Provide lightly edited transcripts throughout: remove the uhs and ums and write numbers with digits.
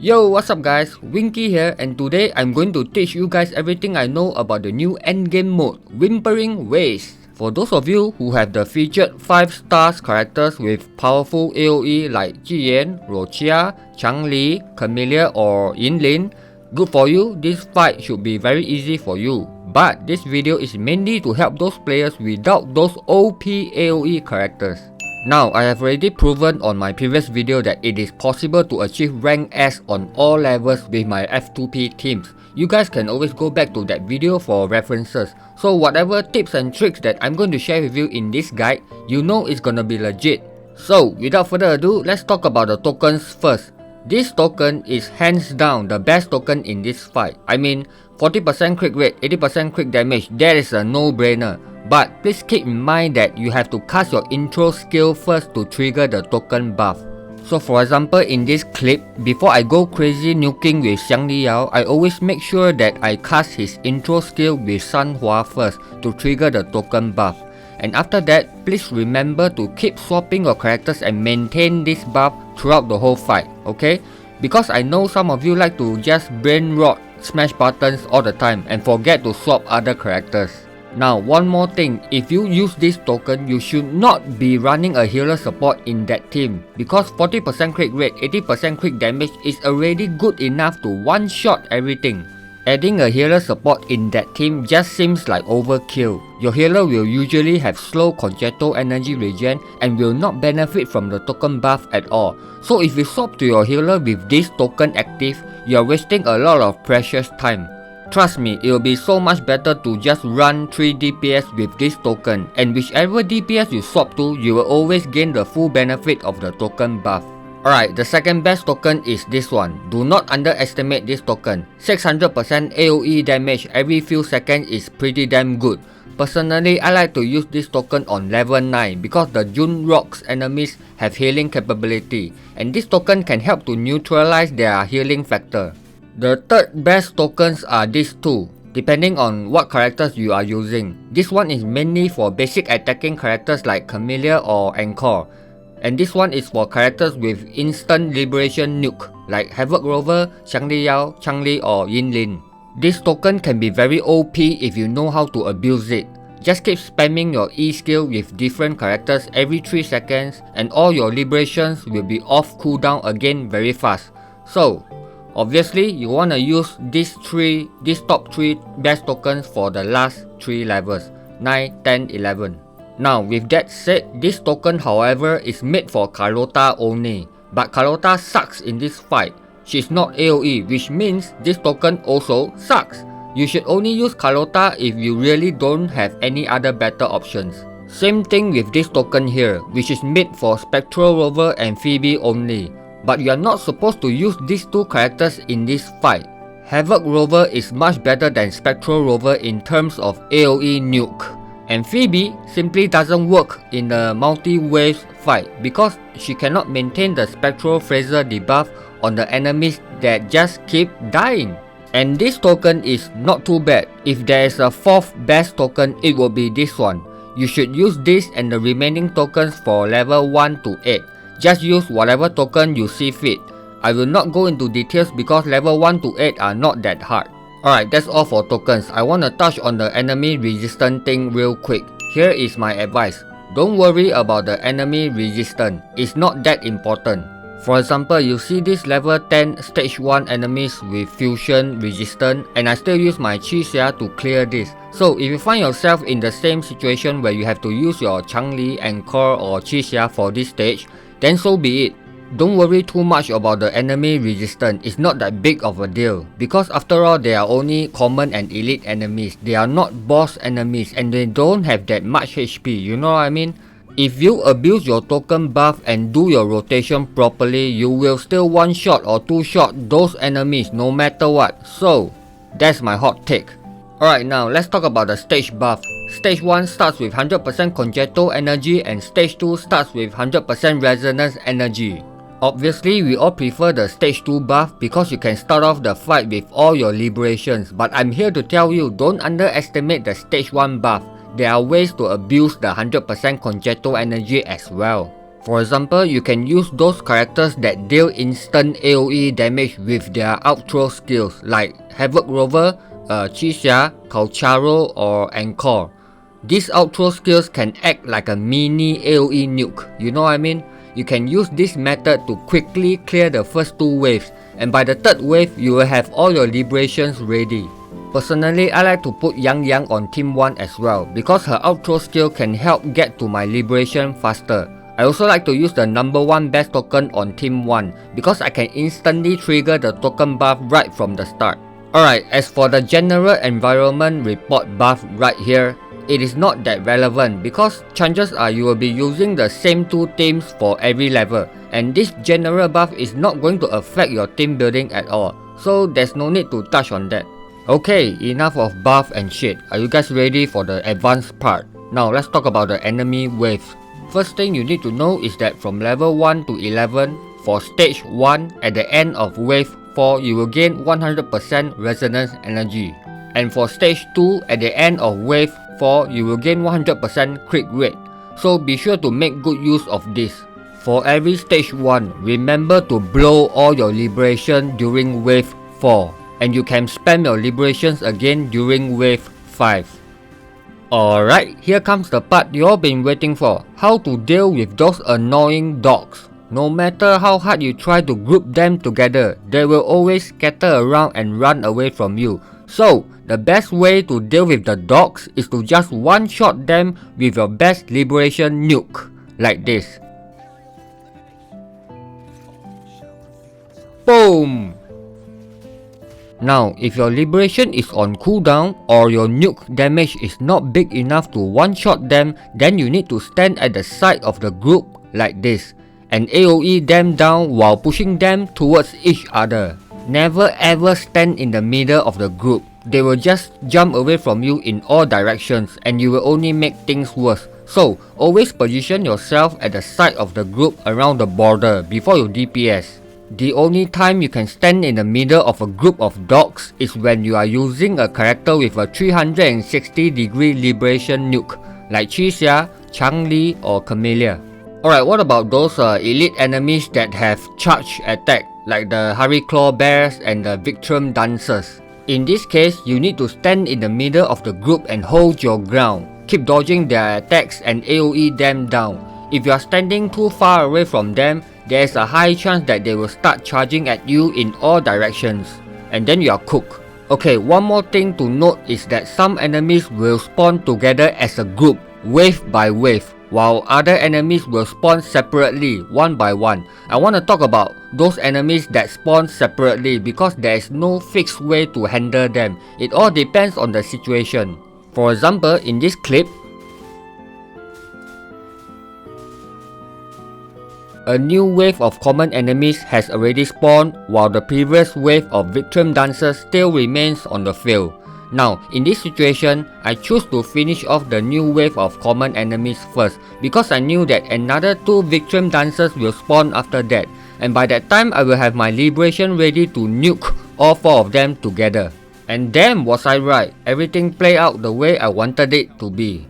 Yo, what's up guys, Winky here, and today I'm going to teach you guys everything I know about the new endgame mode, Whimpering Waste. For those of you who have the featured 5 stars characters with powerful AoE like Jiyan, Rochia, Changli, Camellia or Yinlin, good for you, this fight should be very easy for you. But this video is mainly to help those players without those OP AoE characters. Now, I have already proven on my previous video that it is possible to achieve rank S on all levels with my F2P teams. You guys can always go back to that video for references. So whatever tips and tricks that I'm going to share with you in this guide, you know it's gonna be legit. So without further ado, let's talk about the tokens first. This token is hands down the best token in this fight. I mean, 40% crit rate, 80% crit damage, that is a no-brainer. But please keep in mind that you have to cast your intro skill first to trigger the token buff. So for example, in this clip, before I go crazy nuking with Xiang Liao, I always make sure that I cast his intro skill with Sanhua first to trigger the token buff. And after that, please remember to keep swapping your characters and maintain this buff throughout the whole fight, okay? Because I know some of you like to just brain rot, smash buttons all the time and forget to swap other characters. Now, one more thing, if you use this token, you should not be running a healer support in that team, because 40% crit rate, 80% crit damage is already good enough to one-shot everything. Adding a healer support in that team just seems like overkill. Your healer will usually have slow concerto energy regen and will not benefit from the token buff at all. So if you swap to your healer with this token active, you are wasting a lot of precious time. Trust me, it will be so much better to just run 3 DPS with this token, and whichever DPS you swap to, you will always gain the full benefit of the token buff. Alright, the second best token is this one. Do not underestimate this token. 600% AoE damage every few seconds is pretty damn good. Personally, I like to use this token on level 9 because the Jun Rock's enemies have healing capability, and this token can help to neutralize their healing factor. The third best tokens are these two, depending on what characters you are using. This one is mainly for basic attacking characters like Camellia or Anchor. And this one is for characters with instant liberation nuke like Havoc Rover, Xiang Liao, Changli or Yinlin. This token can be very OP if you know how to abuse it. Just keep spamming your E skill with different characters every 3 seconds and all your liberations will be off cooldown again very fast. So, obviously, you wanna use these top 3 best tokens for the last 3 levels, 9, 10, 11. Now, with that said, this token however is made for Carlota only. But Carlota sucks in this fight. She's not AoE, which means this token also sucks. You should only use Carlota if you really don't have any other better options. Same thing with this token here, which is made for Spectral Rover and Phoebe only. But you are not supposed to use these 2 characters in this fight. Havoc Rover is much better than Spectral Rover in terms of AoE nuke. And Phoebe simply doesn't work in the multi-waves fight because she cannot maintain the Spectral Phaser debuff on the enemies that just keep dying. And this token is not too bad. If there is a 4th best token, it will be this one. You should use this and the remaining tokens for level 1 to 8. Just use whatever token you see fit. I will not go into details because level 1 to 8 are not that hard. Alright, that's all for tokens. I want to touch on the enemy resistance thing real quick. Here is my advice. Don't worry about the enemy resistance. It's not that important. For example, you see this level 10 stage 1 enemies with fusion resistance, and I still use my Qi Xia to clear this. So if you find yourself in the same situation where you have to use your Changli, Anchor or Qi Xia for this stage, then so be it. Don't worry too much about the enemy resistance, it's not that big of a deal. Because after all, they are only common and elite enemies. They are not boss enemies and they don't have that much HP, you know what I mean? If you abuse your token buff and do your rotation properly, you will still one-shot or two-shot those enemies no matter what. So, that's my hot take. Alright, now let's talk about the stage buff. Stage 1 starts with 100% concerto energy and stage 2 starts with 100% resonance energy. Obviously, we all prefer the stage 2 buff because you can start off the fight with all your liberations, but I'm here to tell you, don't underestimate the stage 1 buff. There are ways to abuse the 100% concerto energy as well. For example, you can use those characters that deal instant AoE damage with their outthrow skills like Havoc Rover, Chisha, Calcharo or Encore. These outthrow skills can act like a mini AoE nuke, you know what I mean? You can use this method to quickly clear the first 2 waves, and by the 3rd wave, you will have all your liberations ready. Personally, I like to put Yang Yang on team 1 as well, because her outthrow skill can help get to my liberation faster. I also like to use the number 1 best token on team 1, because I can instantly trigger the token buff right from the start. Alright, as for the general environment report buff right here, it is not that relevant because chances are you will be using the same 2 teams for every level, and this general buff is not going to affect your team building at all, so there's no need to touch on that. Okay, enough of buff and shit. Are you guys ready for the advanced part? Now let's talk about the enemy waves. First thing you need to know is that from level 1 to 11, for stage 1, at the end of wave 4, you will gain 100% resonance energy. And for stage 2, at the end of wave 4, you will gain 100% crit rate. So be sure to make good use of this. For every stage 1, remember to blow all your liberation during wave 4. And you can spam your liberations again during wave 5. Alright, here comes the part you all been waiting for. How to deal with those annoying dogs. No matter how hard you try to group them together, they will always scatter around and run away from you. So, the best way to deal with the dogs is to just one-shot them with your best liberation nuke, like this. Boom! Now, if your liberation is on cooldown or your nuke damage is not big enough to one-shot them, then you need to stand at the side of the group like this and AoE them down while pushing them towards each other. Never ever stand in the middle of the group. They will just jump away from you in all directions and you will only make things worse. So, always position yourself at the side of the group around the border before you DPS. The only time you can stand in the middle of a group of dogs is when you are using a character with a 360-degree liberation nuke like Chisha, Changli or Camellia. Alright, what about those elite enemies that have charge attack like the Hurry Claw Bears and the Victrum Dancers? In this case, you need to stand in the middle of the group and hold your ground. Keep dodging their attacks and AoE them down. If you are standing too far away from them, there is a high chance that they will start charging at you in all directions. And then you are cooked. Okay, one more thing to note is that some enemies will spawn together as a group, wave by wave, while other enemies will spawn separately, one by one. I want to talk about those enemies that spawn separately because there is no fixed way to handle them. It all depends on the situation. For example, in this clip, a new wave of common enemies has already spawned while the previous wave of Victrum Dancers still remains on the field. Now, in this situation, I choose to finish off the new wave of common enemies first because I knew that another 2 Victrum Dancers will spawn after that, and by that time I will have my liberation ready to nuke all 4 of them together. And damn, was I right, everything played out the way I wanted it to be.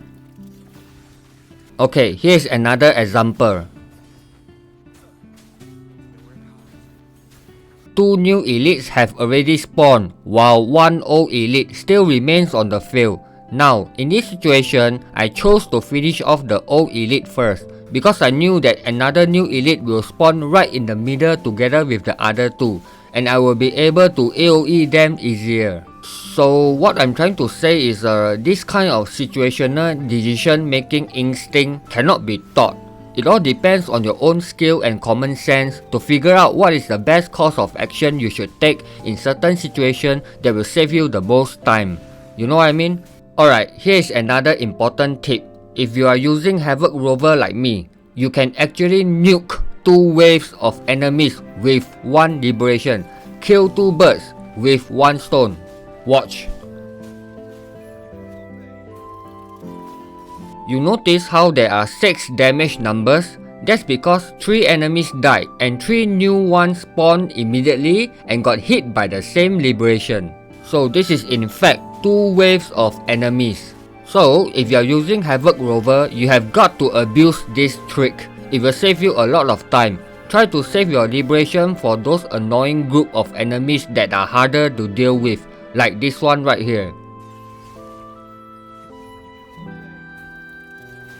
Okay, here's another example. 2 new elites have already spawned, while 1 old elite still remains on the field. Now, in this situation, I chose to finish off the old elite first, because I knew that another new elite will spawn right in the middle together with the other 2, and I will be able to AoE them easier. So what I'm trying to say is this kind of situational decision making instinct cannot be taught. It all depends on your own skill and common sense to figure out what is the best course of action you should take in certain situations that will save you the most time. You know what I mean? Alright, here is another important tip. If you are using Havoc Rover like me, you can actually nuke 2 waves of enemies with 1 liberation. Kill 2 birds with 1 stone. Watch. You notice how there are 6 damage numbers? That's because 3 enemies died and 3 new ones spawned immediately and got hit by the same liberation. So this is in fact 2 waves of enemies. So if you are using Havoc Rover, you have got to abuse this trick. It will save you a lot of time. Try to save your liberation for those annoying group of enemies that are harder to deal with, like this one right here.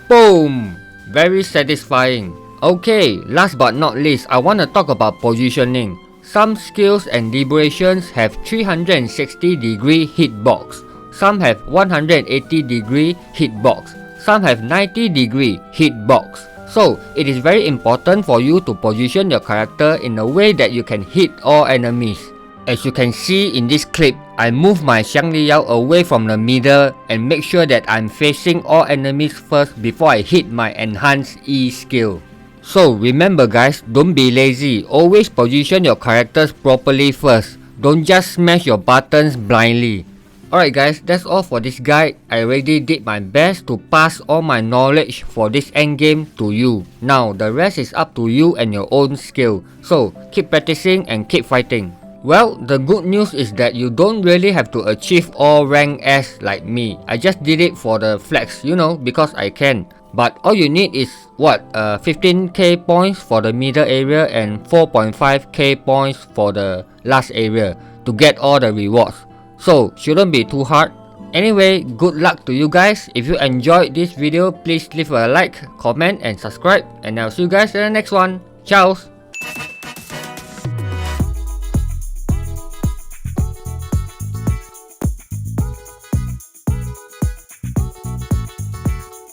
Boom! Very satisfying. Okay, last but not least, I want to talk about positioning. Some skills and liberations have 360 degree hitbox. Some have 180 degree hitbox. Some have 90 degree hitbox. So, it is very important for you to position your character in a way that you can hit all enemies. As you can see in this clip, I move my Xiangliyao away from the middle and make sure that I'm facing all enemies first before I hit my enhanced E skill. So remember guys, don't be lazy, always position your characters properly first. Don't just smash your buttons blindly. Alright guys, that's all for this guide. I already did my best to pass all my knowledge for this endgame to you. Now the rest is up to you and your own skill. So keep practicing and keep fighting. Well, the good news is that you don't really have to achieve all rank S like me. I just did it for the flex, you know, because I can. But all you need is what, 15k points for the middle area and 4.5k points for the last area to get all the rewards. So shouldn't be too hard. Anyway, good luck to you guys. If you enjoyed this video, please leave a like, comment and subscribe. And I'll see you guys in the next one. Ciao!